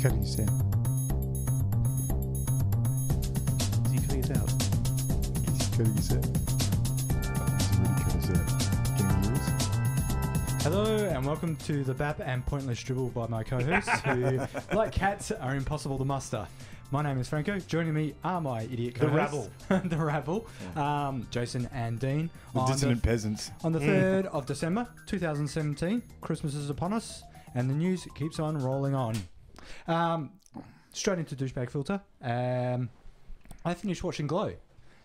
cutting his hair. Is he cutting it out? He's cutting his hair. He's really cut his hair. Getting yours? Hello and welcome to the BAP and Pointless Dribble by my co-hosts who, like cats, are impossible to muster. My name is Franco. Joining me are my idiot co-hosts. The rabble. Jason and Dean. The dissonant peasants. On the 3rd of December 2017, Christmas is upon us and the news keeps on rolling on. Straight into douchebag filter. I finished watching Glow.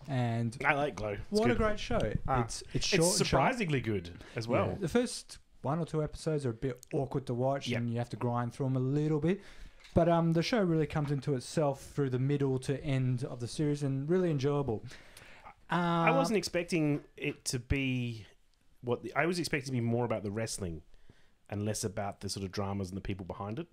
And I like Glow. what a great show. It's short It's surprisingly good as well. Yeah, the first one or two episodes are a bit awkward to watch Yep. and you have to grind through them a little bit. But the show really comes into itself through the middle to end of the series and really enjoyable. I wasn't expecting it to be I was expecting to be more about the wrestling and less about the sort of dramas and the people behind it.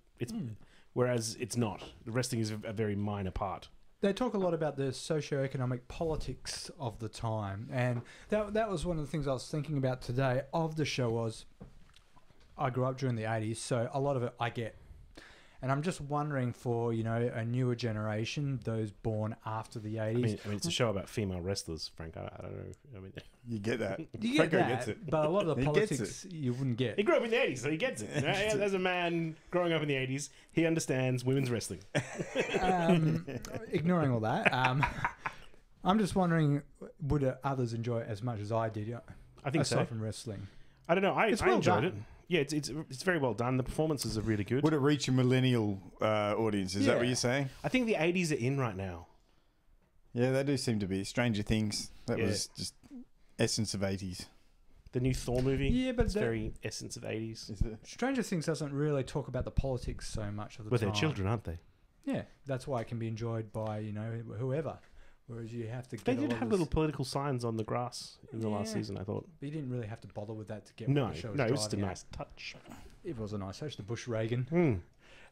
Whereas it's not. The wrestling is a very minor part. They talk a lot about the socio-economic politics of the time. And that was one of the things I was thinking about today of the show was I grew up during the 80s, so a lot of it I get. And I'm just wondering for, a newer generation, those born after the 80s. I mean, it's a show about female wrestlers, Frank. I don't know. I mean, You get that. You get Franco that, gets it. but a lot of the He gets politics you wouldn't get. he grew up in the 80s, so he gets it. You know? As a man growing up in the 80s, he understands women's wrestling. Ignoring all that, I'm just wondering, would others enjoy it as much as I did? I think aside so. from wrestling. I don't know. I It's well enjoyed it. done. Yeah, it's very well done. The performances are really good. Would it reach a millennial audience? Is that what Yeah. you're saying? I think the 80s are in right now. Yeah, they do seem to be. Stranger Things. That Yeah. was just essence of 80s. The new Thor movie. Yeah, but it's very essence of 80s. Is it? Stranger Things doesn't really talk about the politics so much of the Well, time. they're children, aren't they? Yeah, that's why it can be enjoyed by whoever. Whereas you have to get They a did lot have of little this- political signs on the grass in the last Yeah. season, I thought. But you didn't really have to bother with that to get No, what the show was it was just a driving at. nice touch. It was a nice touch, the Bush Reagan.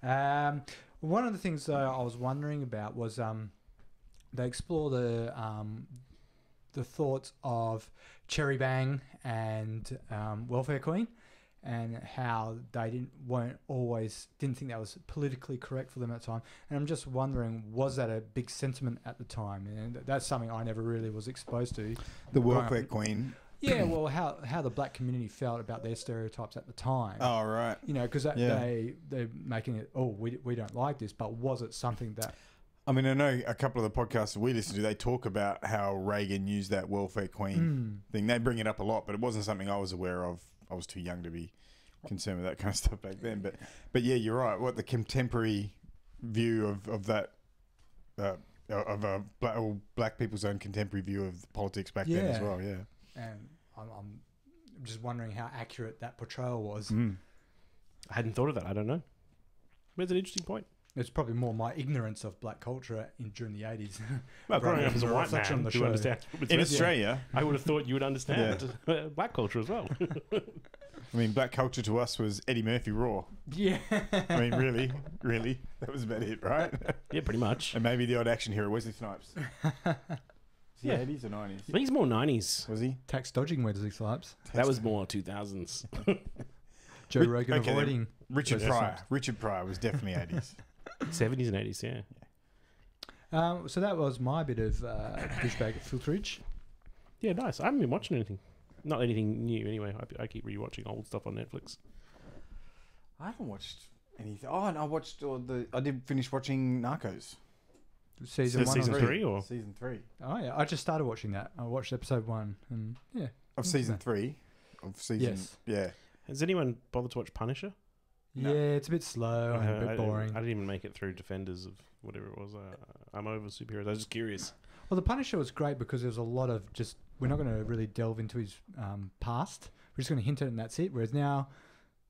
Hmm. One of the things though I was wondering about was they explore the thoughts of Cherry Bang and Welfare Queen, and how they didn't think that was politically correct for them at the time. And I'm just wondering, was that a big sentiment at the time? And that's something I never really was exposed to. The growing up. Welfare Queen. Yeah, well, how the black community felt about their stereotypes at the time. Oh, right. Because Yeah. they're making it, we don't like this, but was it something that... I mean, I know a couple of the podcasts that we listen to, they talk about how Reagan used that Welfare Queen thing. They bring it up a lot, but it wasn't something I was aware of. I was too young to be concerned with that kind of stuff back then. But yeah, you're right. What the contemporary view of that... black people's own contemporary view of politics back then as well, yeah. And I'm just wondering how accurate that portrayal was. I hadn't thought of that. I don't know. But it's an interesting point. It's probably more my ignorance of black culture during the 80s. Well, growing up as a the white reflection man on the who show. understands In Australia, I would have thought you would understand black culture as well. I mean, black culture to us was Eddie Murphy Raw. Yeah. I mean, really, that was about it, right? Yeah, pretty much. And maybe the odd action hero, Wesley Snipes. Yeah. 80s or 90s? I think he's more 90s. Was he? Tax dodging Wesley Snipes. That was more 2000s. Joe Rogan okay, avoiding. Richard Wesley Pryor. Snipes. Richard Pryor was definitely 80s. 70s and 80s, yeah. So that was my bit of douchebag filterage. Yeah, nice. I haven't been watching anything. Not anything new, anyway. I keep rewatching old stuff on Netflix. I haven't watched anything. Oh, and I did finish watching Narcos. Season 1 season or 3 or? Season 3. Oh yeah, I just started watching that. I watched episode 1 and yeah. Of season 3? Of season... Yes. Yeah. Has anyone bothered to watch Punisher? No. Yeah, it's a bit slow and a bit boring. I didn't even make it through Defenders of whatever it was. I'm over superheroes. I was just curious. Well, The Punisher was great because there was a lot of just... We're not going to really delve into his past. We're just going to hint at it and that's it. Whereas now,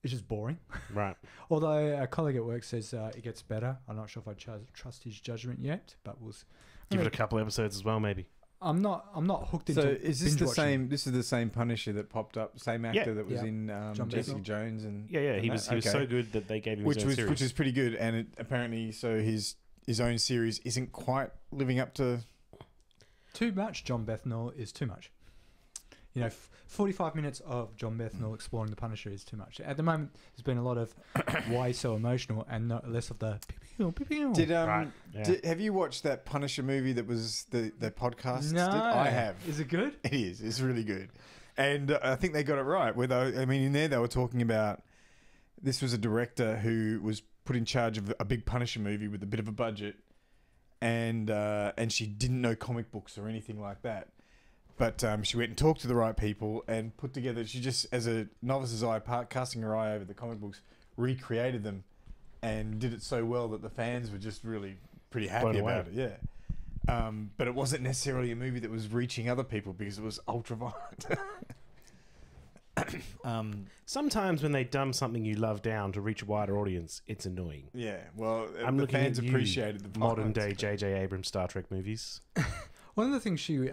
it's just boring. Right. Although a colleague at work says it gets better. I'm not sure if I trust his judgment yet, but we'll... Give it a couple episodes as well, maybe. I'm not hooked into. So is this binge the watching. same? This is the same Punisher that popped up, same actor that was Yeah. in John Jessica Bethel. Jones and Yeah. and He was that? so good that they gave him which his own series. which is pretty good, and it apparently his own series isn't quite living up to. Too much John Bethnal is too much. 45 minutes of John Bethnal exploring the Punisher is too much. At the moment, there's been a lot of why so emotional and less of the Did Right, yeah. have you watched that Punisher movie that was the podcast? No, I have. Is it good? It is. It's really good, and I think they got it right. In there they were talking about this was a director who was put in charge of a big Punisher movie with a bit of a budget, and she didn't know comic books or anything like that. But she went and talked to the right people and put together. She just, as a novice's eye, casting her eye over the comic books, recreated them, and did it so well that the fans were just really pretty happy about it. Yeah, but it wasn't necessarily a movie that was reaching other people because it was ultra violent. Sometimes when they dumb something you love down to reach a wider audience, it's annoying. Yeah, well, I'm the looking fans at you, appreciated the modern violence. day J.J. Abrams Star Trek movies. One of the things she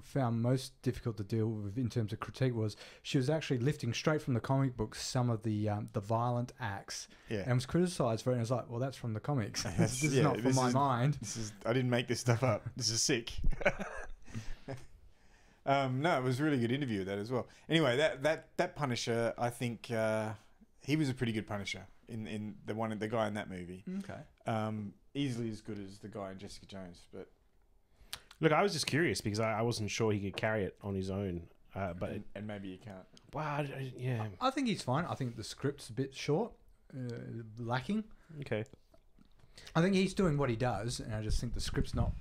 found most difficult to deal with in terms of critique was she was actually lifting straight from the comic books some of the violent acts, Yeah. and was criticised for it. And I was like, well, that's from the comics. Yes, This is yeah, not from this my is- mind. I didn't make this stuff up. This is sick. No, it was a really good interview with that as well. Anyway, that Punisher, I think he was a pretty good Punisher in the guy in that movie. Okay. Easily as good as the guy in Jessica Jones, but Look, I was just curious because I wasn't sure he could carry it on his own. But and maybe you can't. wow, yeah, I think he's fine. I think the script's a bit short, lacking. okay. I think he's doing what he does, and I just think the script's not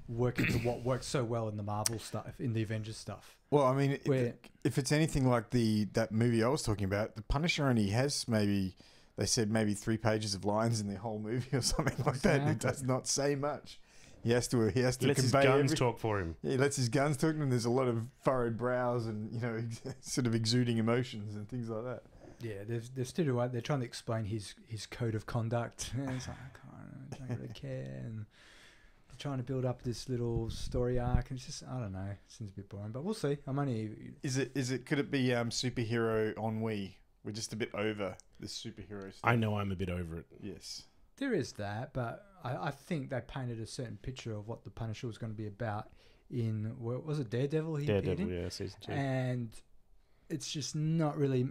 working to what works so well in the Marvel stuff, in the Avengers stuff. Well, I mean, Where- if it's anything like that movie I was talking about, the Punisher only has maybe 3 pages of lines in the whole movie or something like that. It Exactly. does not say much. He has to He lets convey his guns every- talk for him. Yeah, he lets his guns talk to him. There's a lot of furrowed brows and sort of exuding emotions and things like that. Yeah, they're still they're trying to explain his code of conduct. And it's like, I don't really care. And they're trying to build up this little story arc. And it's just, I don't know. It seems a bit boring, but we'll see. I'm only. Could it be superhero ennui? We're just a bit over this superhero stuff. I know I'm a bit over it. Yes. There is that, but I think they painted a certain picture of what the Punisher was going to be about in, what was it, Daredevil? He appeared Daredevil, in? yeah, season 2. And it's just not really.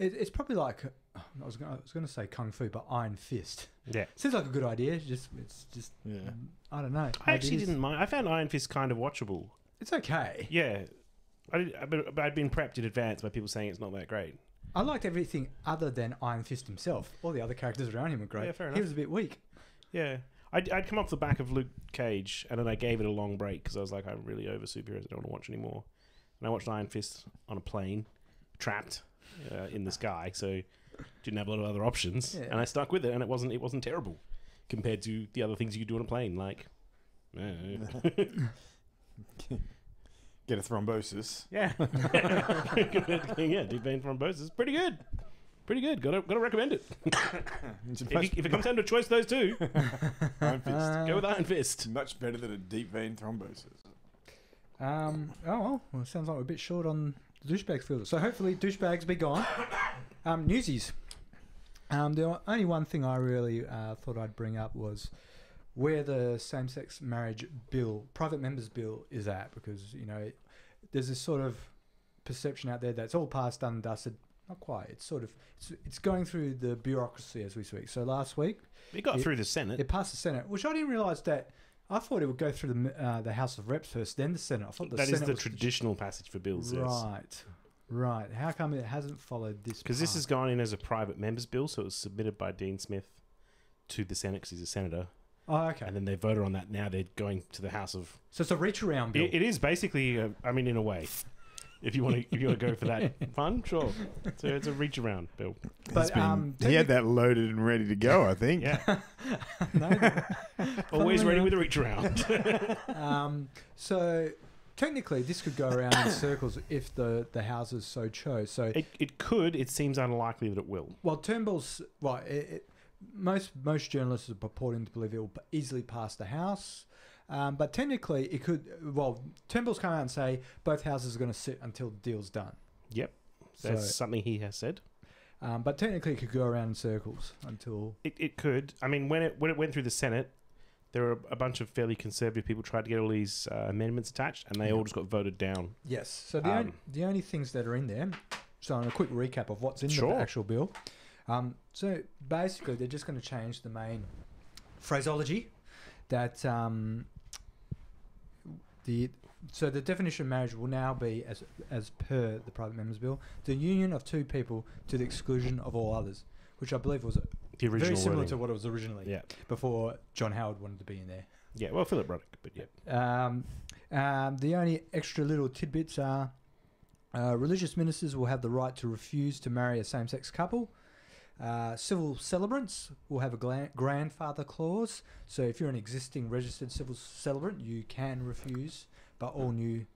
It's probably like, I was going to say Kung Fu, but Iron Fist. Yeah. Seems like a good idea. It's just Yeah. I don't know. I actually didn't mind. I found Iron Fist kind of watchable. It's okay. Yeah. But I'd been prepped in advance by people saying it's not that great. I liked everything other than Iron Fist himself. All the other characters around him were great. Yeah, fair He enough. was a bit weak. Yeah. I'd come off the back of Luke Cage, and then I gave it a long break because I was like, I'm really over superheroes. I don't want to watch anymore. And I watched Iron Fist on a plane, trapped in the sky, so didn't have a lot of other options. Yeah. And I stuck with it, and it wasn't terrible compared to the other things you could do on a plane, like Get a thrombosis. yeah, yeah, deep vein thrombosis, pretty good. Gotta recommend it. If it comes down to a choice of those two, Iron Fist. go with Iron Fist. Much better than a deep vein thrombosis. Well, it sounds like we're a bit short on the douchebags filter. So hopefully douchebags be gone. Newsies. The only one thing I really thought I'd bring up was where the same-sex marriage bill, private members bill, is at, because there's this sort of perception out there that's all passed, done, and dusted. Not quite. It's sort of it's going through the bureaucracy as we speak. So last week It got through the Senate. it passed the Senate, which I didn't realise that. I thought it would go through the House of Reps first, then the Senate. I thought the That Senate is the was traditional passage for bills, yes. Right. How come it hasn't followed this? Because this path? has gone in as a private members bill, so it was submitted by Dean Smith to the Senate because he's a senator, Oh, okay. and then they voted on that. Now they're going to the House of. So it's a reach around bill. It is basically, in a way, if you want to go for that fun, sure. So it's a reach around bill. But He had that loaded and ready to go, I think. Yeah, no, always ready enough. with a reach around. so technically, this could go around in circles if the houses so chose. So It could. It seems unlikely that it will. well, Turnbull's most journalists are purporting to believe it will easily pass the House. But technically, it could. Well, Turnbull's come out and say both houses are going to sit until the deal's done. Yep, So, that's something he has said. but technically, it could go around in circles until. It could. I mean, when it went through the Senate, there were a bunch of fairly conservative people tried to get all these amendments attached, and they all just got voted down. Yes. So the only things that are in there. So, on a quick recap of what's in Sure. the actual bill. So basically, they're just going to change the main phraseology that the definition of marriage will now be, as per the private members bill, the union of two people to the exclusion of all others, which I believe was The original very similar wording. to what it was originally. Yeah. Before John Howard wanted to be in there. Yeah, well, Philip Ruddock, but yeah. The only extra little tidbits are religious ministers will have the right to refuse to marry a same-sex couple. Civil celebrants will have a grandfather clause. So if you're an existing registered civil celebrant, you can refuse, but all new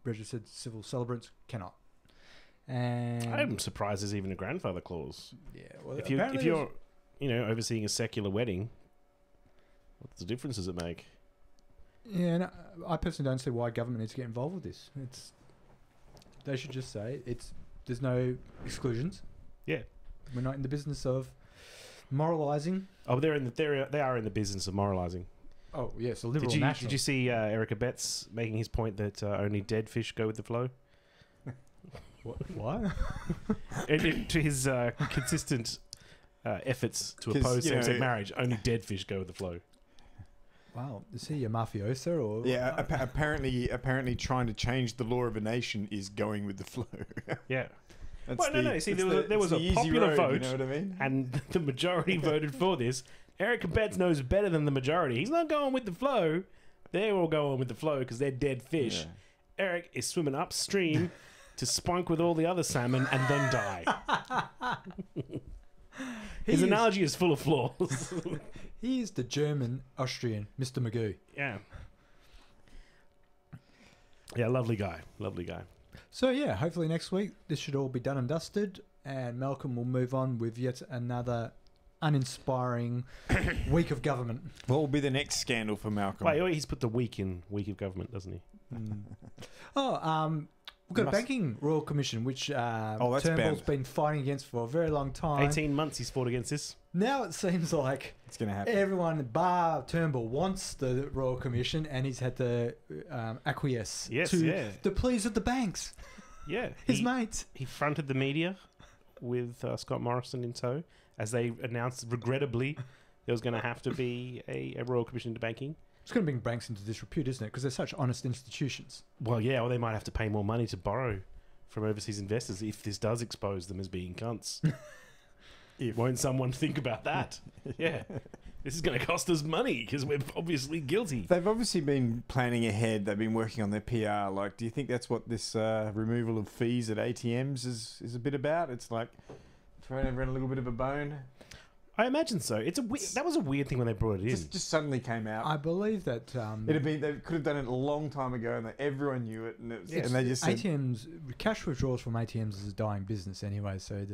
registered civil celebrants cannot. And I'm surprised there's even a grandfather clause. yeah, well, If you're overseeing a secular wedding, what difference does it make? yeah, no, I personally don't see why government needs to get involved with this. They should just say there's no exclusions. Yeah. We're not in the business of moralising. Oh, they are in the business of moralising. Oh yes, a liberal Did national. you see Erica Betts making his point that only dead fish go with the flow? What? To his consistent efforts to 'Cause, oppose you know, same-sex marriage, only dead fish go with the flow. Wow, is he a mafioso or? Yeah, apparently trying to change the law of a nation is going with the flow. Yeah. That's Well, no. See, there was the a easy popular road, vote, you know what I mean? and the majority voted for this. Erica Betts knows better than the majority. He's not going with the flow. They're all going with the flow because they're dead fish. Yeah. Eric is swimming upstream to spunk with all the other salmon and then die. His analogy is full of flaws. He is the German Austrian Mr. Magoo. Yeah. Yeah, lovely guy. Lovely guy. So yeah, hopefully next week this should all be done and dusted, and Malcolm will move on with yet another uninspiring week of government. What will be the next scandal for Malcolm? Wait, he's put the week in week of government, doesn't he? We've got a banking royal commission, which that's Turnbull's bad. been fighting against for a very long time. 18 months he's fought against this. Now it seems like It's going to happen. everyone bar Turnbull wants the royal commission, and he's had to acquiesce to the pleas of the banks, Yeah. his mates. He fronted the media with Scott Morrison in tow as they announced, regrettably, there was going to have to be a royal commission into banking. It's going to bring banks into disrepute, isn't it? Because they're such honest institutions. Well, yeah, or they might have to pay more money to borrow from overseas investors if this does expose them as being cunts. Won't someone think about that? Yeah. This is going to cost us money because we're obviously guilty. They've obviously been planning ahead. They've been working on their PR. Like, do you think that's what this removal of fees at ATMs is a bit about? It's like throwing everyone a little bit of a bone. I imagine so. That was a weird thing when they brought it in. Just suddenly came out. I believe that They could have done it a long time ago, and everyone knew it. And, and they just said, ATMs, cash withdrawals from ATMs is a dying business anyway. So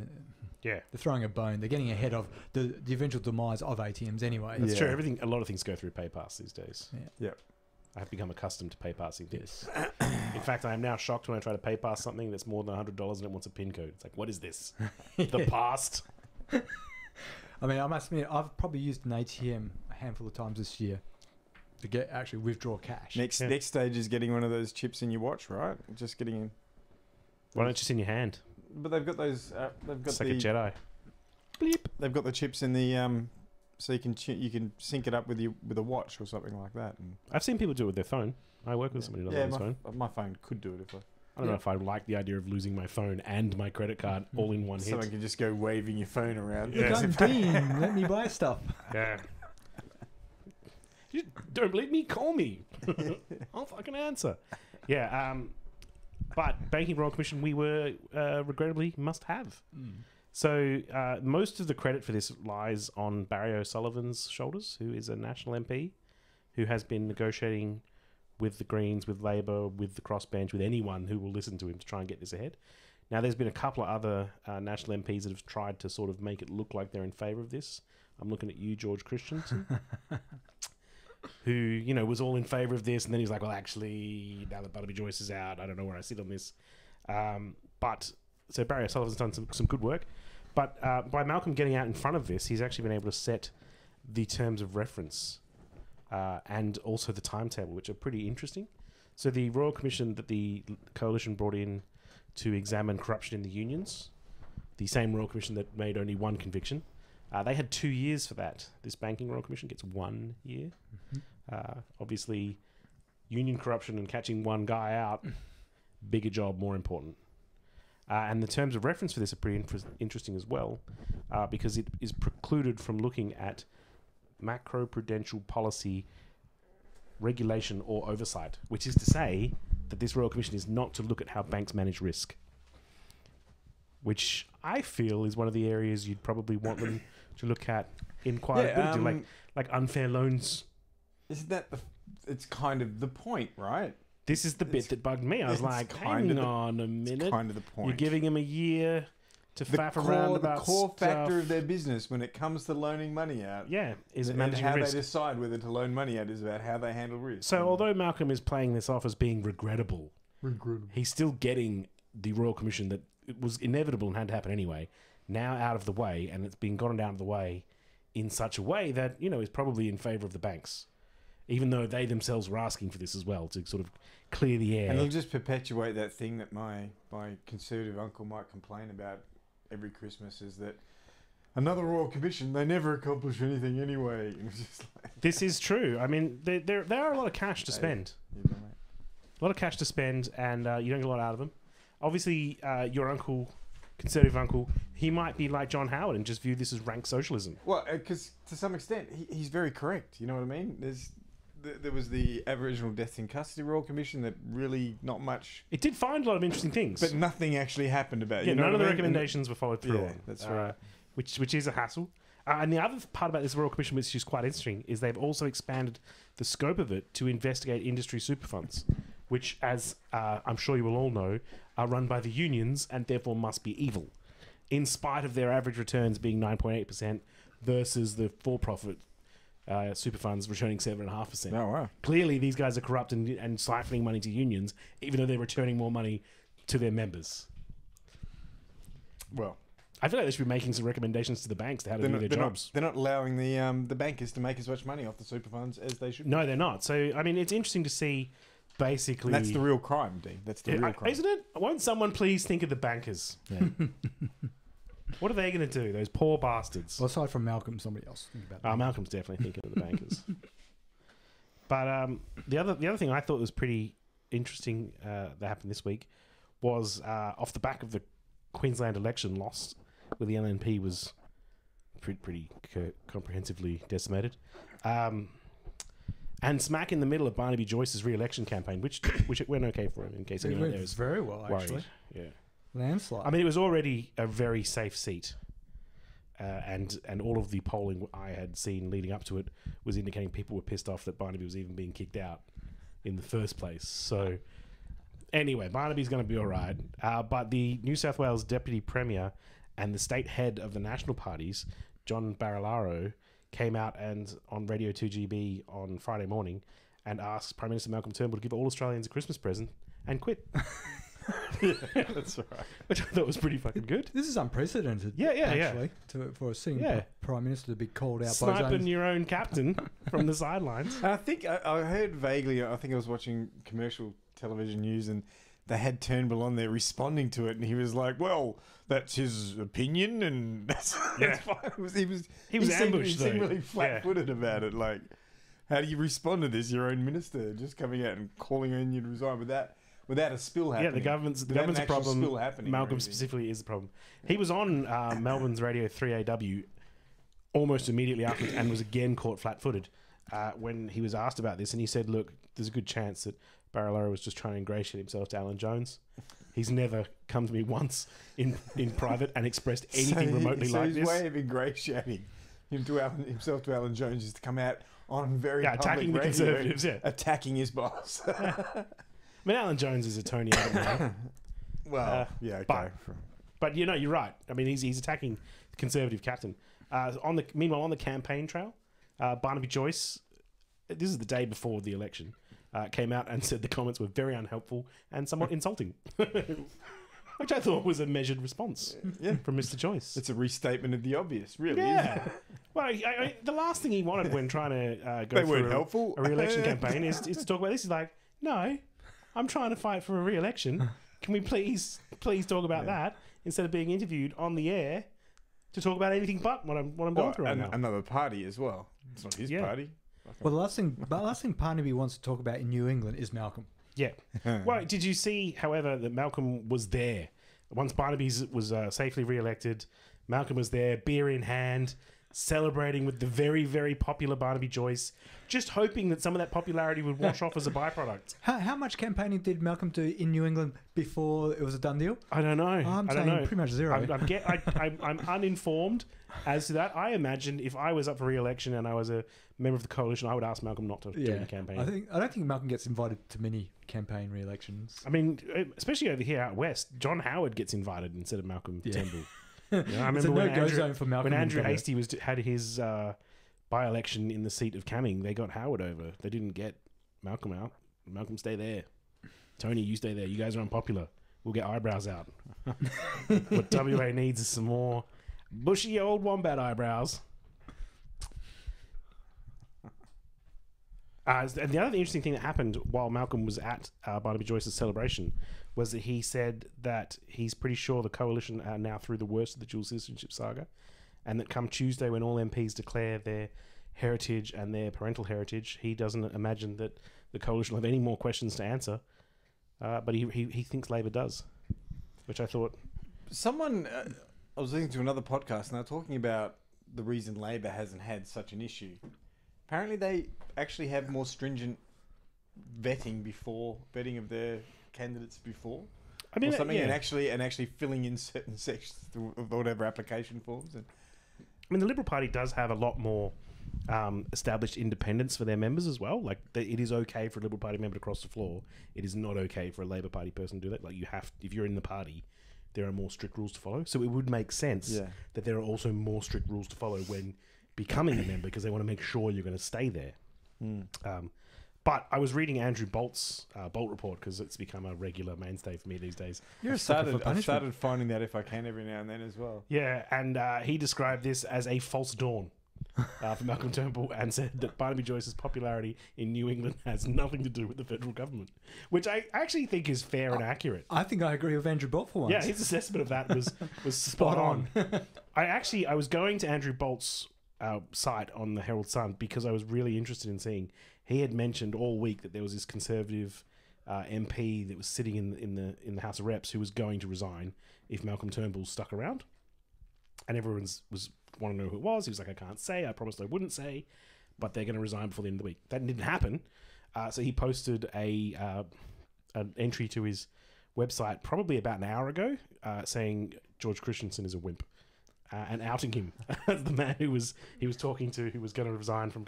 Yeah. they're throwing a bone. They're getting ahead of the eventual demise of ATMs anyway. That's Yeah. true. A lot of things go through PayPass these days. Yeah. Yep. I have become accustomed to PayPassing things. Yes. In fact, I am now shocked when I try to PayPass something that's more than $100 and it wants a PIN code. It's like, what is this? The past? I mean, I must admit, I've probably used an ATM a handful of times this year to actually withdraw cash. next stage is getting one of those chips in your watch, right? Just getting in. Why don't you just in your hand? But they've got those. They've got It's like a Jedi. bleep. They've got the chips in the so you can sync it up with a watch or something like that. And I've seen people do it with their phone. I work with somebody who does it with his phone. my phone could do it if I don't know if I like the idea of losing my phone and my credit card all in one hit. someone can just go waving your phone around. Yeah. Look, I'm Dean. Let me buy stuff. Yeah. You don't believe me? Call me. I'll fucking answer. Yeah. But Banking Royal Commission, we were regrettably must have. So most of the credit for this lies on Barry O'Sullivan's shoulders, who is a national MP, who has been negotiating with the Greens, with Labor, with the crossbench, with anyone who will listen to him to try and get this ahead. Now, there's been a couple of other national MPs that have tried to sort of make it look like they're in favour of this. I'm looking at you, George Christensen, who, was all in favour of this, and then he's like, well, actually, now that Barnaby Joyce is out, I don't know where I sit on this. So Barry O'Sullivan's done some good work. But by Malcolm getting out in front of this, he's actually been able to set the terms of reference and also the timetable, which are pretty interesting. So the Royal Commission that the Coalition brought in to examine corruption in the unions, the same Royal Commission that made only one conviction, They had 2 years for that. This Banking Royal Commission gets 1 year. Obviously, union corruption and catching one guy out, bigger job, more important. And the terms of reference for this are pretty interesting as well, because it is precluded from looking at macroprudential policy regulation or oversight, which is to say that this Royal Commission is not to look at how banks manage risk, which I feel is one of the areas you'd probably want them to look at in quite a bit, like unfair loans. Isn't that it's kind of the point, right? This is the bit that bugged me. I was like, hang on a minute. It's kind of the point. You're giving them a year to faff around about the core factor stuff. of their business when it comes to loaning money out. Yeah, is and managing how risk. they decide whether to loan money out is about how they handle risk. So although Malcolm is playing this off as being regrettable, he's still getting the Royal Commission that it was inevitable and had to happen anyway, now out of the way, and it's been gotten out of the way in such a way that, is probably in favour of the banks, even though they themselves were asking for this as well to sort of clear the air. And it'll just perpetuate that thing that my conservative uncle might complain about every Christmas, is that another Royal Commission, they never accomplish anything anyway. It was just like, this is true. I mean, there are a lot of cash to spend. A lot of cash to spend, and you don't get a lot out of them. Obviously, your uncle, conservative uncle, he might be like John Howard and just view this as rank socialism. Well, because to some extent, he's very correct. You know what I mean? There was the Aboriginal Deaths in Custody Royal Commission that really not much... It did find a lot of interesting things. But nothing actually happened about it. Yeah, none of the recommendations were followed through on. That's right. Which is a hassle. And the other part about this Royal Commission, which is quite interesting, is they've also expanded the scope of it to investigate industry super funds, which, as I'm sure you will all know, are run by the unions and therefore must be evil, in spite of their average returns being 9.8% versus the for-profit super funds returning 7.5%. Oh, wow. Clearly, these guys are corrupt and siphoning money to unions, even though they're returning more money to their members. Well, I feel like they should be making some recommendations to the banks to how to do their jobs. They're not allowing the bankers to make as much money off the super funds as they should. No, they're not. So, I mean, it's interesting to see, basically... And that's the real crime, Dean. That's the real crime. Isn't it? Won't someone please think of the bankers? Yeah. What are they going to do, those poor bastards? Well, aside from Malcolm, somebody else think about that. Malcolm's definitely thinking of the bankers. But the other thing I thought was pretty interesting that happened this week was off the back of the Queensland election loss, where the LNP was pretty comprehensively decimated, and smack in the middle of Barnaby Joyce's re-election campaign, which it went okay for him, in case anyone there was very well, actually. Worried. Yeah. Landslide. I mean, it was already a very safe seat, and all of the polling I had seen leading up to it was indicating people were pissed off that Barnaby was even being kicked out in the first place. So, anyway, Barnaby's going to be all right. But the New South Wales Deputy Premier and the state head of the national parties, John Barilaro, came out and on Radio 2GB on Friday morning and asked Prime Minister Malcolm Turnbull to give all Australians a Christmas present and quit. Yeah, that's right. Which I thought was pretty fucking good. This is unprecedented. Yeah. For a sitting Prime Minister to be called out sniping by his own... your own captain from the sidelines. And I think I heard vaguely, I think I was watching commercial television news and they had Turnbull on there responding to it, and he was like, well, that's his opinion, and that's fine. He was ambushed, he seemed really flat-footed about it. Like, how do you respond to this? Your own minister just coming out and calling on you to resign without a spill happening. Yeah, the government's a problem. Malcolm specifically is the problem. He was on Melbourne's Radio 3AW almost immediately after and was again caught flat-footed when he was asked about this, and he said, look, there's a good chance that Barilaro was just trying to ingratiate himself to Alan Jones. He's never come to me once in private and expressed anything remotely like this. So his way of ingratiating himself to Alan Jones is to come out on very public attacking the radio, Conservatives, attacking his boss. I mean, Alan Jones is a Tony Abbott man. Well, okay. But you're right. I mean, he's attacking the Conservative captain. Meanwhile, on the campaign trail, Barnaby Joyce, this is the day before the election, came out and said the comments were very unhelpful and somewhat insulting, which I thought was a measured response from Mr. Joyce. It's a restatement of the obvious, really. Yeah. Well, the last thing he wanted when trying to go through a re-election campaign is to talk about this. He's like, no, I'm trying to fight for a re-election. Can we please talk about that instead of being interviewed on the air to talk about anything but what I'm going through right now. Another party as well. It's not his party. Well, the last thing Barnaby wants to talk about in New England is Malcolm. Yeah. Well, did you see, however, that Malcolm was there once Barnaby was safely re-elected? Malcolm was there, beer in hand, celebrating with the very, very popular Barnaby Joyce, just hoping that some of that popularity would wash off as a byproduct. How much campaigning did Malcolm do in New England before it was a done deal? I don't know. I'm saying pretty much zero. I'm uninformed as to that. I imagine if I was up for re-election and I was a member of the coalition, I would ask Malcolm not to do any campaign. I don't think Malcolm gets invited to many campaign re-elections. I mean, especially over here out west, John Howard gets invited instead of Malcolm Turnbull. I remember when Andrew Hastie had his by-election in the seat of Canning, they got Howard over. They didn't get Malcolm out. Malcolm, stay there. Tony, you stay there. You guys are unpopular. We'll get eyebrows out. What WA needs is some more bushy old wombat eyebrows. And the other interesting thing that happened while Malcolm was at Barnaby Joyce's celebration was that he said that he's pretty sure the coalition are now through the worst of the dual citizenship saga, and that come Tuesday when all MPs declare their heritage and their parental heritage, he doesn't imagine that the coalition will have any more questions to answer, but he thinks Labor does, which I thought... I was listening to another podcast and they were talking about the reason Labor hasn't had such an issue. Apparently they actually have more stringent vetting of their candidates before. I mean, or something, and actually filling in certain sections of whatever application forms. And I mean, the Liberal Party does have a lot more established independence for their members as well. Like, it is okay for a Liberal Party member to cross the floor. It is not okay for a Labor Party person to do that. Like, if you're in the party, there are more strict rules to follow. So it would make sense that there are also more strict rules to follow when becoming a member, because they want to make sure you're going to stay there. But I was reading Andrew Bolt's Bolt report, because it's become a regular mainstay for me these days. I've started finding that if I can every now and then as well. Yeah, and he described this as a false dawn for Malcolm Turnbull, and said that Barnaby Joyce's popularity in New England has nothing to do with the federal government, which I actually think is fair and accurate. I think I agree with Andrew Bolt for once. Yeah, his assessment of that was spot on. I was going to Andrew Bolt's site on the Herald Sun because I was really interested in seeing. He had mentioned all week that there was this Conservative MP that was sitting in the House of Reps who was going to resign if Malcolm Turnbull stuck around, and everyone was wanting to know who it was. He was like, I can't say. I promised I wouldn't say, but they're going to resign before the end of the week. That didn't happen. So he posted an entry to his website probably about an hour ago saying George Christensen is a wimp. And outing him as the man he was talking to, who was going to resign from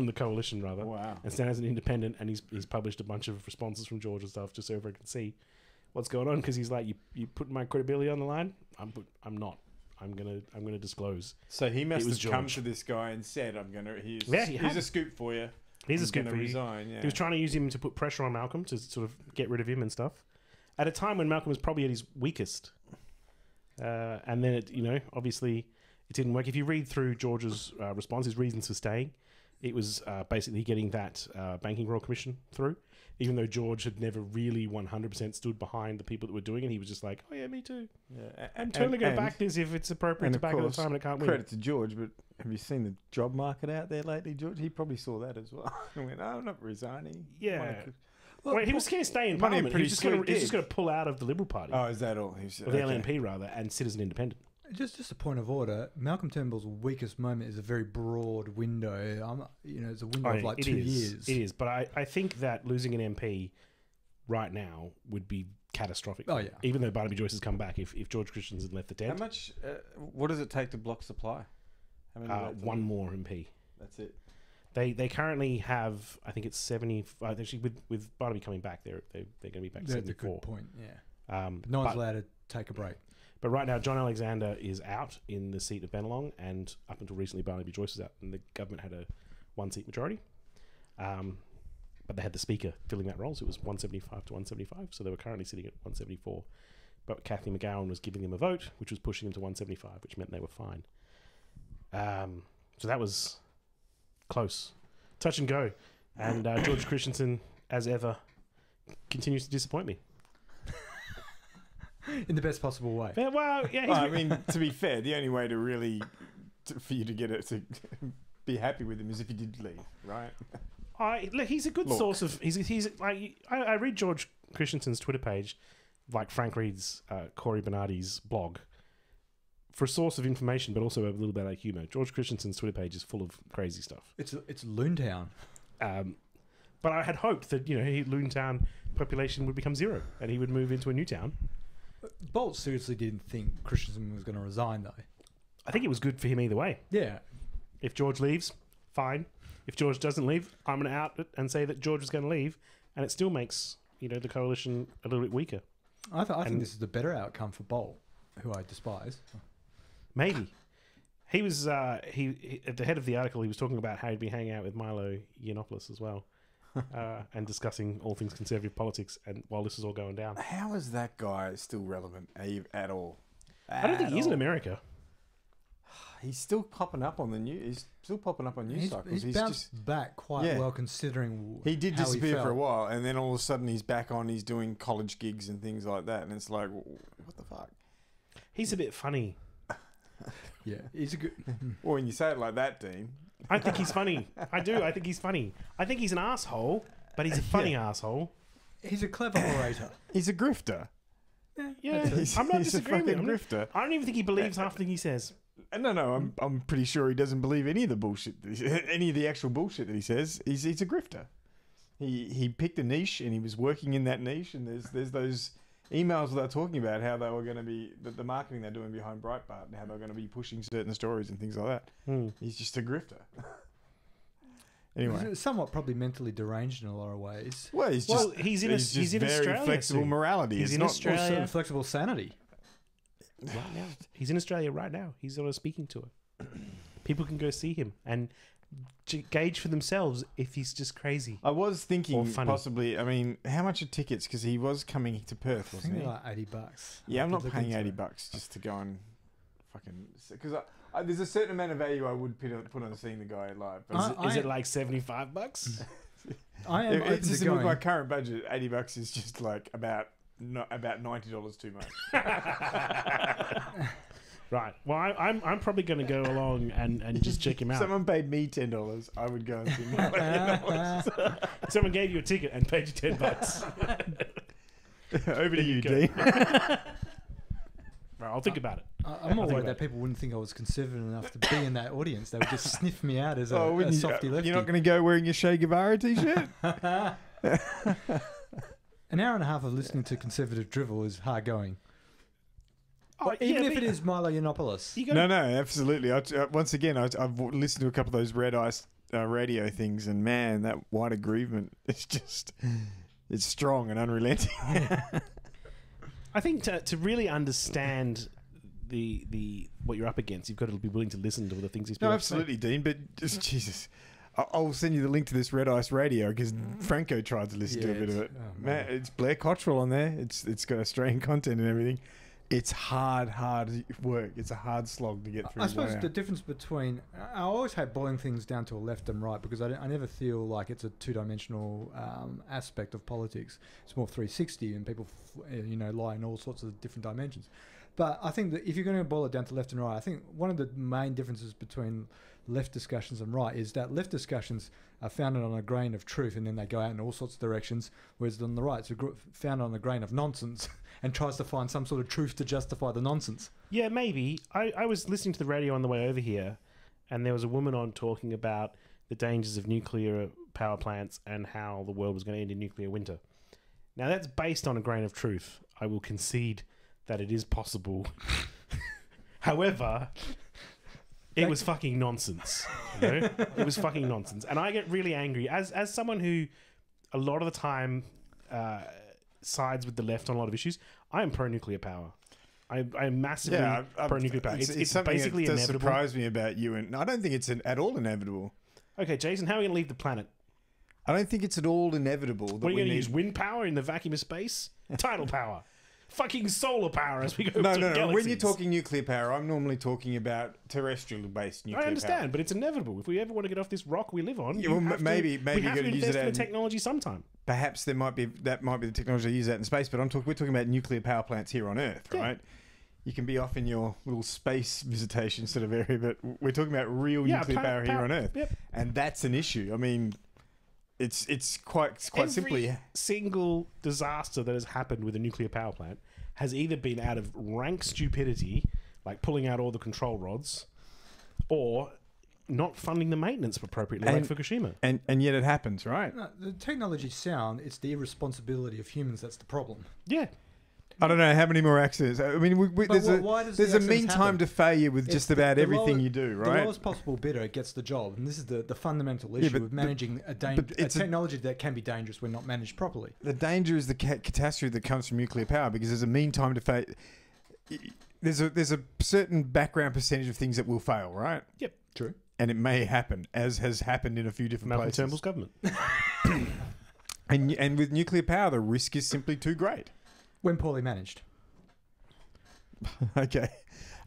the coalition rather. Wow. And stand as an independent, and he's published a bunch of responses from George and stuff just so everyone can see what's going on, because he's like, you put my credibility on the line. I'm not. I'm gonna disclose. So he must have come to this guy and said, here's a scoop for you. Here's a scoop for you. Resign, yeah. He was trying to use him to put pressure on Malcolm to sort of get rid of him and stuff, at a time when Malcolm was probably at his weakest. And then obviously it didn't work. If you read through George's response, his reasons for staying, it was basically getting that Banking Royal Commission through, even though George had never really 100% stood behind the people that were doing it. He was just like, oh yeah, me too. Yeah. I'm totally going to back this if it's appropriate to back at the time and it can't win. Credit to George, but have you seen the job market out there lately, George? He probably saw that as well. I went, I'm not resigning. Yeah. Well, he was going to stay in Parliament. He was just going to pull out of the Liberal Party. Oh, is that all? Or the LNP, rather, and sit as an independent. Just a point of order. Malcolm Turnbull's weakest moment is a very broad window. It's a window of 2 years. It is, but I think that losing an MP right now would be catastrophic. Oh, yeah. Even though Barnaby Joyce has come back, if George Christensen left the tent. How much? What does it take to block supply? How many one more MP. That's it. They currently have, I think it's 70. Actually, with Barnaby coming back, they're going to be back to 74. That's a good point. Yeah. No one's allowed to take a break. But right now, John Alexander is out in the seat of Bennelong, and up until recently, Barnaby Joyce was out, and the government had a one-seat majority. But they had the Speaker filling that role, so it was 175 to 175, so they were currently sitting at 174. But Kathleen McGowan was giving them a vote, which was pushing them to 175, which meant they were fine. So that was close. Touch and go. And George Christensen, as ever, continues to disappoint me. in the best possible way. Yeah, well, yeah. Well, I mean, to be fair, the only way to really for you to get it to be happy with him is if you did leave, right? Look, he's a good source of. He's like I read George Christensen's Twitter page, like Frank reads Corey Bernardi's blog, for a source of information, but also a little bit of humour. George Christensen's Twitter page is full of crazy stuff. It's Loontown. But I had hoped that Loontown population would become zero and he would move into a new town. Bolt seriously didn't think Christensen was going to resign, though. I think it was good for him either way. Yeah. If George leaves, fine. If George doesn't leave, I'm going to out it and say that George is going to leave, and it still makes the coalition a little bit weaker. I think this is the better outcome for Bolt, who I despise. Maybe. He was he at the head of the article. He was talking about how he'd be hanging out with Milo Yiannopoulos as well, and discussing all things conservative politics. And while this is all going down, How is that guy still relevant at all? I don't think he is in America. He's still popping up on the news. He's still popping up on news cycles. He's bounced back quite well, considering he did how disappear he for a while, and then all of a sudden he's back on. He's doing college gigs and things like that, and it's like, what the fuck? He's a bit funny. Yeah, he's a good. Well, when you say it like that, Dean. I think he's funny. I do. I think he's funny. I think he's an asshole, but he's a funny asshole. He's a clever orator. He's a grifter. Yeah, I'm not disagreeing with him. Grifter. I don't even think he believes half the thing he says. No, I'm pretty sure he doesn't believe any of the bullshit, any of the actual bullshit that he says. He's a grifter. He picked a niche and he was working in that niche. And there's those emails they're talking about how they were going to be the marketing they're doing behind Breitbart and how they're going to be pushing certain stories and things like that. He's just a grifter. Anyway, he's somewhat probably mentally deranged in a lot of ways. Well, he's in very Australia, flexible soon. morality. He's it's in not Australia. Flexible sanity. Right now, he's in Australia right now. He's on a speaking tour. People can go see him and gauge for themselves if he's just crazy. I was thinking funny. possibly. I mean, how much are tickets? Because he was coming to Perth, wasn't he? Like $80. Yeah, I'm not paying $80 just to go and fucking. Because there's a certain amount of value I would put on seeing the guy live. But Is it like $75? I am it's just open with to my going. current budget. $80 is just like about $90 too much. Right. Well, I'm probably going to go along and just check him out. Someone paid me $10. I would go and see him. Someone gave you a ticket and paid you $10. Over to you, go. Dean. Right, I'll think about it. I'm more worried that people wouldn't think I was conservative enough to be in that audience. They would just sniff me out as a softy lefty. You're not going to go wearing your Che Guevara t-shirt? An hour and a half of listening to conservative drivel is hard going. But Even if it is Milo Yiannopoulos. No, absolutely. Once again, I've listened to a couple of those Red Ice radio things, and man, that white aggrievement, it's strong and unrelenting. I think to really understand the what you're up against, you've got to be willing to listen to the things he's. No, absolutely, Dean. But just Jesus, I'll send you the link to this Red Ice radio because Franco tried to listen to a bit of it. Oh, man, it's Blair Cottrell on there. It's got Australian content and everything. It's hard work. It's a hard slog to get through. I suppose the difference between... I always hate boiling things down to a left and right because I never feel like it's a two-dimensional aspect of politics. It's more 360 and people lie in all sorts of different dimensions. But I think that if you're going to boil it down to left and right, I think one of the main differences between left discussions and right is that left discussions are founded on a grain of truth and then they go out in all sorts of directions, whereas on the right it's founded on a grain of nonsense and tries to find some sort of truth to justify the nonsense. Yeah, maybe. I was listening to the radio on the way over here and there was a woman on talking about the dangers of nuclear power plants and how the world was going to end in nuclear winter. Now that's based on a grain of truth. I will concede that it is possible. However, it was fucking nonsense. It was fucking nonsense. And I get really angry as someone who a lot of the time sides with the left on a lot of issues. I am pro-nuclear power. I'm massively pro-nuclear power. It's something basically that does inevitable. surprise me about you, and I don't think it's at all inevitable. Okay, Jason, how are we going to leave the planet? I don't think it's at all inevitable. What are you going to use? Wind power in the vacuum of space? Tidal power. fucking solar power as we go. No, to no, no. galaxies. When you're talking nuclear power, I'm normally talking about terrestrial-based nuclear I understand, power. but it's inevitable. If we ever want to get off this rock we live on, Yeah, well, maybe we you have got to to use invest it in the at technology sometime. perhaps that might be the technology they use that in space. But we're talking about nuclear power plants here on Earth, Yeah. right? You can be off in your little space visitation sort of area, but we're talking about real nuclear power here on Earth, Yep. and that's an issue. I mean, it's quite simply. Every single disaster that has happened with a nuclear power plant has either been out of rank stupidity, like pulling out all the control rods, or not funding the maintenance appropriately, like Fukushima. And yet it happens, right? No, the technology's sound. It's the irresponsibility of humans that's the problem. Yeah. I don't know how many more accidents. I mean, why does there's the a mean accidents time happen? to failure with It's just the- about the everything lower- you do, The right? lowest possible bidder gets the job, and this is the fundamental issue but- of managing a it's a- technology that can be dangerous when not managed properly. The danger is the catastrophe that comes from nuclear power because there's a mean time to fail. There's a certain background percentage of things that will fail, right? Yep. True. And it may happen, as has happened in a few different Malcolm places. Turnbull's government. And with nuclear power, the risk is simply too great. When poorly managed. Okay,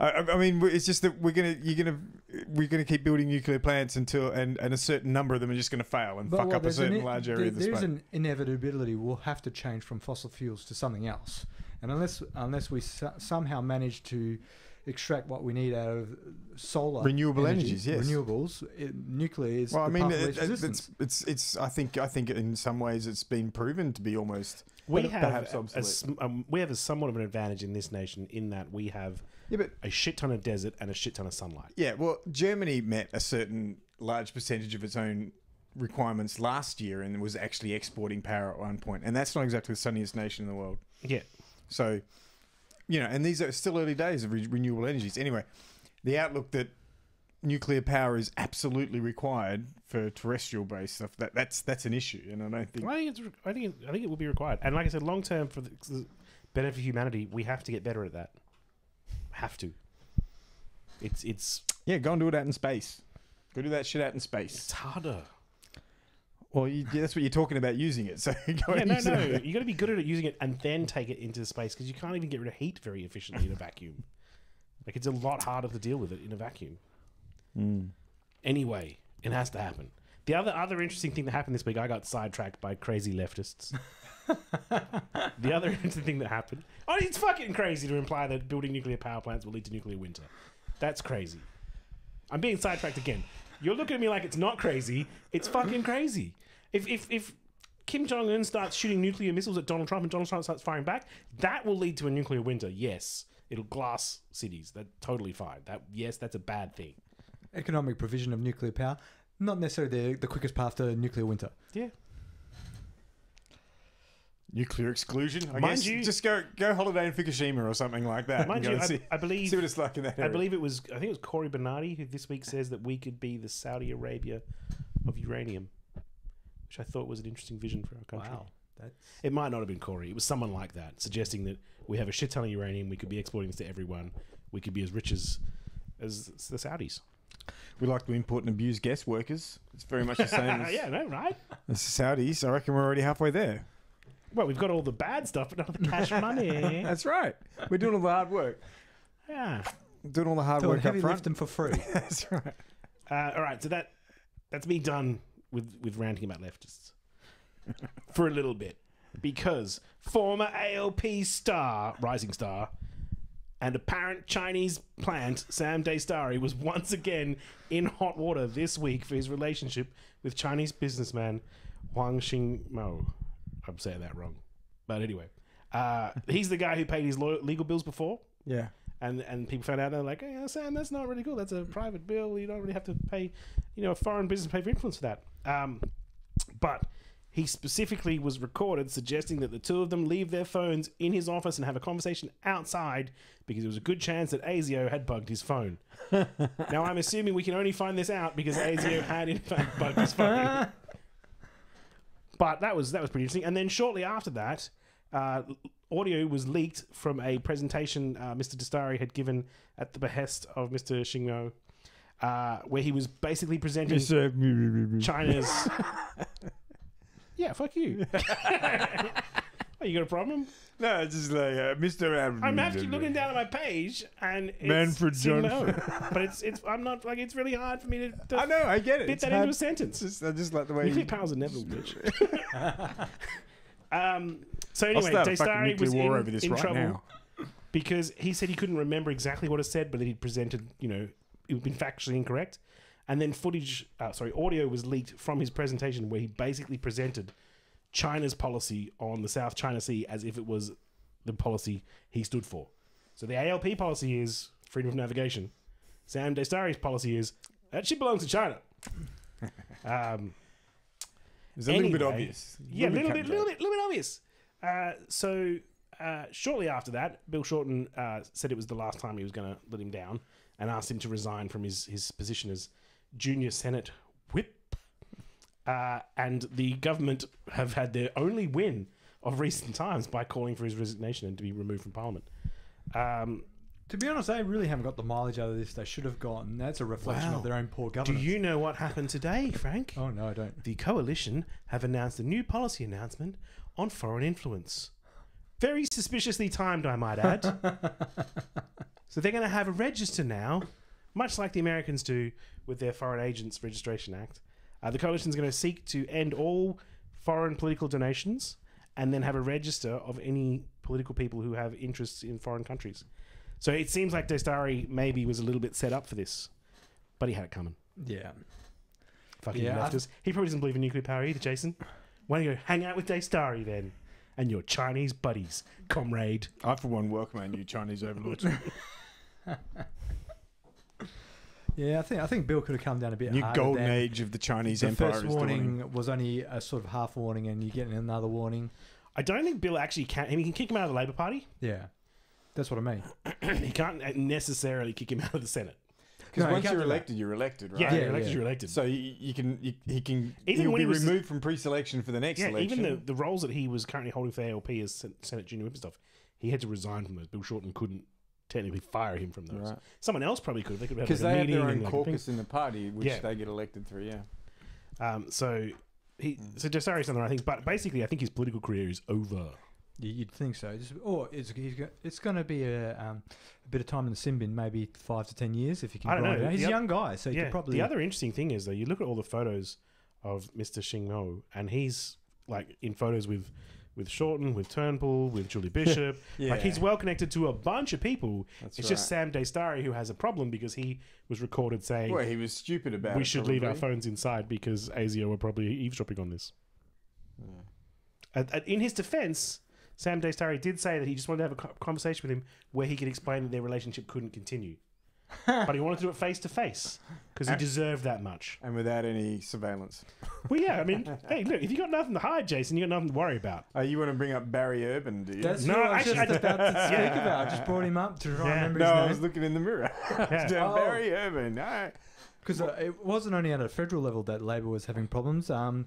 I mean, it's just that we're gonna keep building nuclear plants until and a certain number of them are just gonna fail and fuck up a there's certain large area of the There's space. an inevitability. We'll have to change from fossil fuels to something else, and unless we somehow manage to extract what we need out of solar Renewable energy, energies, yes. Renewables, nuclear is Well, I the mean, path of least resistance. it's. I think in some ways it's been proven to be almost We perhaps have obsolete. we have somewhat of an advantage in this nation in that we have Yeah, but a shit ton of desert and a shit ton of sunlight. yeah, well, Germany met a certain large percentage of its own requirements last year and was actually exporting power at one point, and that's not exactly the sunniest nation in the world. Yeah. So, and these are still early days of renewable energies. Anyway, the outlook that nuclear power is absolutely required for terrestrial-based stuff that's an issue, and I don't think. I think it will be required. And like I said, long term for the benefit of humanity, we have to get better at that. Have to. It's Yeah, go and do it out in space. Go do that shit out in space. harder. Well, that's what you're talking about using it. So go and use it. You got to be good at using it and then take it into space because you can't even get rid of heat very efficiently in a vacuum. Like it's a lot harder to deal with it in a vacuum. Anyway, it has to happen. The other interesting thing that happened this week, I got sidetracked by crazy leftists. The other interesting thing that happened, it's fucking crazy to imply that building nuclear power plants will lead to nuclear winter. That's crazy. I'm being sidetracked again. You're looking at me like it's not crazy. It's fucking crazy. If Kim Jong-un starts shooting nuclear missiles at Donald Trump and Donald Trump starts firing back, that will lead to a nuclear winter. Yes, it'll glass cities. That's totally fine. That's a bad thing. Economic provision of nuclear power, not necessarily the quickest path to nuclear winter. Yeah. Nuclear exclusion. I Mind guess you- just go holiday in Fukushima or something like that. Mind and go you, and see, I believe see what it's like in that area. I think it was Cory Bernardi who this week says that we could be the Saudi Arabia of uranium, which I thought was an interesting vision for our country. Wow, that's It might not have been Cory. It was someone like that, suggesting that we have a shit ton of uranium. We could be exporting this to everyone. We could be as rich as the Saudis. We like to import and abuse guest workers. It's very much the same as, Yeah, no, right? as the Saudis. I reckon we're already halfway there. Well, we've got all the bad stuff, but not the cash money. That's right. We're doing all the hard work. Yeah. Doing all the hard doing work up heavy front. lifting for free. That's right. All right, so that's me done with ranting about leftists for a little bit, because former ALP star, rising star, and apparent Chinese plant Sam Daystari was once again in hot water this week for his relationship with Chinese businessman Huang Xingmo. I'm saying that wrong, but anyway, he's the guy who paid his legal bills before. Yeah. And people found out, they're like, hey, Sam, that's not really cool. That's a private bill. You don't really have to pay, a foreign business pay for influence for that. But he specifically was recorded suggesting that the two of them leave their phones in his office and have a conversation outside because there was a good chance that ASIO had bugged his phone. Now, I'm assuming we can only find this out because ASIO had, in fact, bugged his phone. But that was pretty interesting. And then shortly after that, audio was leaked from a presentation Mr. Dastari had given at the behest of Mr. Xingmo, where he was basically presenting China's... Yeah, fuck you. Oh, you got a problem? No, it's just like Mr. I'm actually looking down at my page and it's Manfred Sigma O. Johnson. But it's I'm not like it's really hard for me to I know, I get it. fit It's that hard. into a sentence. I just like the way. Nuclear powers are never bitch. So I'll anyway, start a fucking Daystari nuclear was war over this in right trouble now. because he said he couldn't remember exactly what it said, but that he'd presented, it had been factually incorrect. And then audio was leaked from his presentation where he basically presented China's policy on the South China Sea as if it was the policy he stood for. So the ALP policy is freedom of navigation. Sam Daystari's policy is that shit belongs to China. It's a little bit obvious. Yeah, a little bit obvious. Shortly after that, Bill Shorten said it was the last time he was going to let him down and asked him to resign from his position as junior Senate whip. And the government have had their only win of recent times by calling for his resignation and to be removed from Parliament. To be honest, they really haven't got the mileage out of this they should have gotten. That's a reflection Wow. of their own poor Do governance. you know what happened today, Frank? Oh, no, I don't. The coalition have announced a new policy announcement on foreign influence. Very suspiciously timed, I might add. So they're going to have a register now, much like the Americans do with their Foreign Agents Registration Act. The coalition is going to seek to end all foreign political donations and then have a register of any political people who have interests in foreign countries. So it seems like Daystari maybe was a little bit set up for this, but he had it coming. Yeah. Fucking Yeah, leftist. He probably doesn't believe in nuclear power either, Jason. Why don't you go hang out with Daystari then? And your Chinese buddies, comrade. I, for one, welcome our new Chinese overlords. Yeah, I think Bill could have come down a bit New harder. golden than age of the Chinese the empire. first is dawning. warning was only a sort of half warning, and you're getting another warning. I don't think Bill actually can. I mean, he can kick him out of the Labor Party. Yeah, that's what I mean. He can't necessarily kick him out of the Senate. Because No, you once can't you're do that. elected, you're elected, right? Yeah, Yeah, you're elected. yeah. You're elected. So he can Even he'll when be he was- removed from pre-selection for the next yeah, election. even the roles that he was currently holding for ALP as Senate Junior Whip and stuff, he had to resign from those. Bill Shorten couldn't technically fire him from those. Right. Someone else probably could have. They could have Because had like they a have meeting their own and like a caucus in the party, which Yeah. they get elected through. Yeah. thing. So Daystari's done the right thing, but basically, I think his political career is over. You'd think so. It's going to be a bit of time in the sin bin, maybe 5 to 10 years if he can. I don't grind know. it out. He's The a young guy, so he Yeah. could probably. The other interesting thing is though, you look at all the photos of Mr. Xing Mo, and he's like in photos with Shorten, with Turnbull, with Julie Bishop. Like he's well connected to a bunch of people. That's It's right. just Sam Daystari who has a problem because he was recorded saying Well, he was stupid about it. we should leave our probably. phones inside because ASIO were probably eavesdropping on this. Yeah. In his defense, Sam Daystari did say that he just wanted to have a conversation with him where he could explain that their relationship couldn't continue. But he wanted to do it face to face because he deserved that much. And without any surveillance. Well, yeah, I mean, hey, look, if you got nothing to hide, Jason, you got nothing to worry about. You want to bring up Barry Urban, do you? That's No, who I was actually, just I- about to speak Yeah. about. I just brought him up to try and Yeah. remember no, I his was name. looking in the mirror. Yeah. Oh. Barry Urban. No. Because it wasn't only at a federal level that Labor was having problems. Mark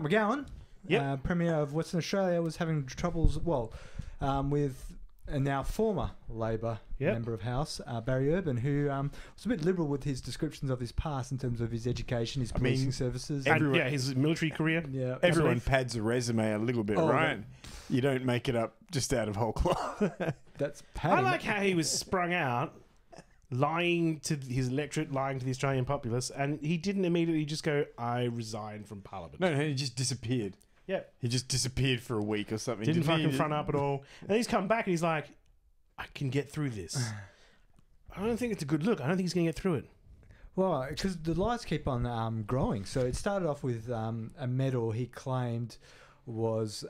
McGowan, Yep. Premier of Western Australia, was having troubles, with a now former Labor Yep. member of House, Barry Urban, who was a bit liberal with his descriptions of his past in terms of his education, his mean, policing services. And, Everyone- yeah, his military career. yeah, Everyone pads a resume a little bit, Oh, right? You don't make it up just out of whole cloth. that's I padding. like how he was sprung out, lying to his electorate, lying to the Australian populace, and he didn't immediately just go, I resign from Parliament. No, he just disappeared. Yeah. He just disappeared for a week or something. Didn't Didn't he? fucking front up at all. And he's come back and he's like, I can get through this. I don't think it's a good look. I don't think he's going to get through it. Well, because the lies keep on growing. So it started off with a medal he claimed was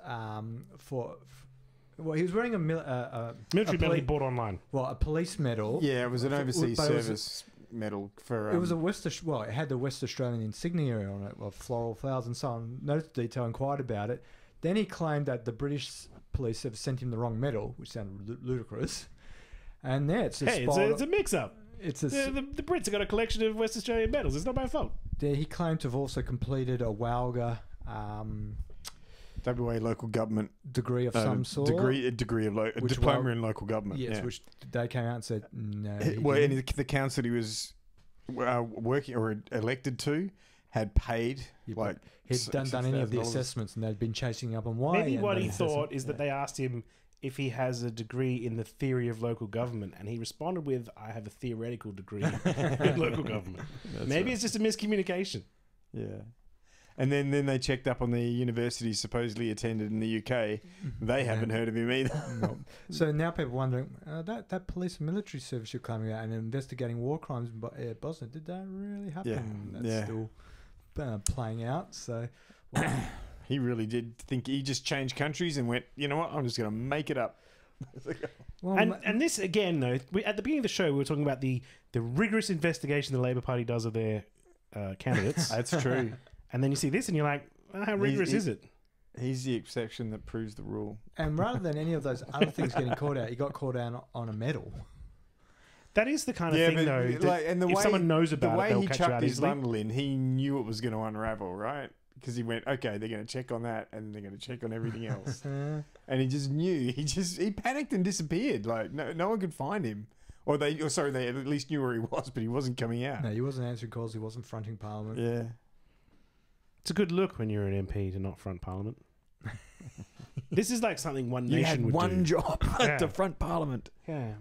he was wearing a Military medal he poli- bought online. a police medal. Yeah, it was an overseas but it was- service medal for. It was a it had the West Australian insignia on it, of floral flowers and so on. No detail inquired about it. Then he claimed that the British police have sent him the wrong medal, which sounded ludicrous. And yeah, it's just Hey, it's a mix-up. it's a The Brits have got a collection of West Australian medals. It's not my fault. he claimed to have also completed a WALGA WA local government degree of some sort. degree of a Which diploma wa- in local government. Yes, yeah. which they came out and said no. he Well, didn't. and the council he was working or elected to had paid Yeah, like he'd done any of the $6,000. assessments, and they'd been chasing up on why. Maybe and what they he assessed thought it. is that they asked him if he has a degree in the theory of local government, and he responded with, "I have a theoretical degree in local government." Maybe it's just a miscommunication. Yeah. And then they checked up on the universities supposedly attended in the UK. They haven't heard of him either. No. So now people are wondering, that police and military service you're claiming about and investigating war crimes in Bosnia, did that really happen? That's still playing out. So, well, He really did think he just changed countries and went, you know what, I'm just going to make it up. well, And this, again, though, at the beginning of the show, we were talking about the rigorous investigation the Labour Party does of their candidates. That's true. And then you see this and you're like, how rigorous is it? He's the exception that proves the rule. and rather than any of those other things getting caught out, he got caught out on a medal. That is the kind of thing, though, that and the if way, someone knows about the it, way they'll he catch you chucked out his easily. bundle in, he knew it was going to unravel, right? Because he went, okay, they're going to check on that, and they're going to check on everything else. And he just knew. He panicked and disappeared. Like no one could find him, they at least knew where he was, but he wasn't coming out. No, he wasn't answering calls. He wasn't fronting Parliament. Yeah. It's a good look when you're an MP to not front Parliament. This is like something one nation would do. job Yeah. to front Parliament. Yeah.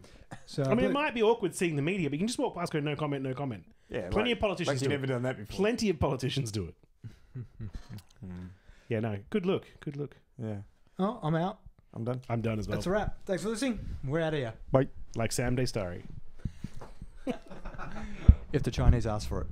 So I mean, it might be awkward seeing the media, but you can just walk past, go, no comment, no comment. Yeah, Plenty of politicians like do you've it. never done that before. Plenty of politicians do it. Yeah, no. Good look. Good look. Yeah, oh, I'm out. I'm done. I'm done as well. That's a wrap. Thanks for listening. We're out of here. Like Sam Daystari. If the Chinese ask for it.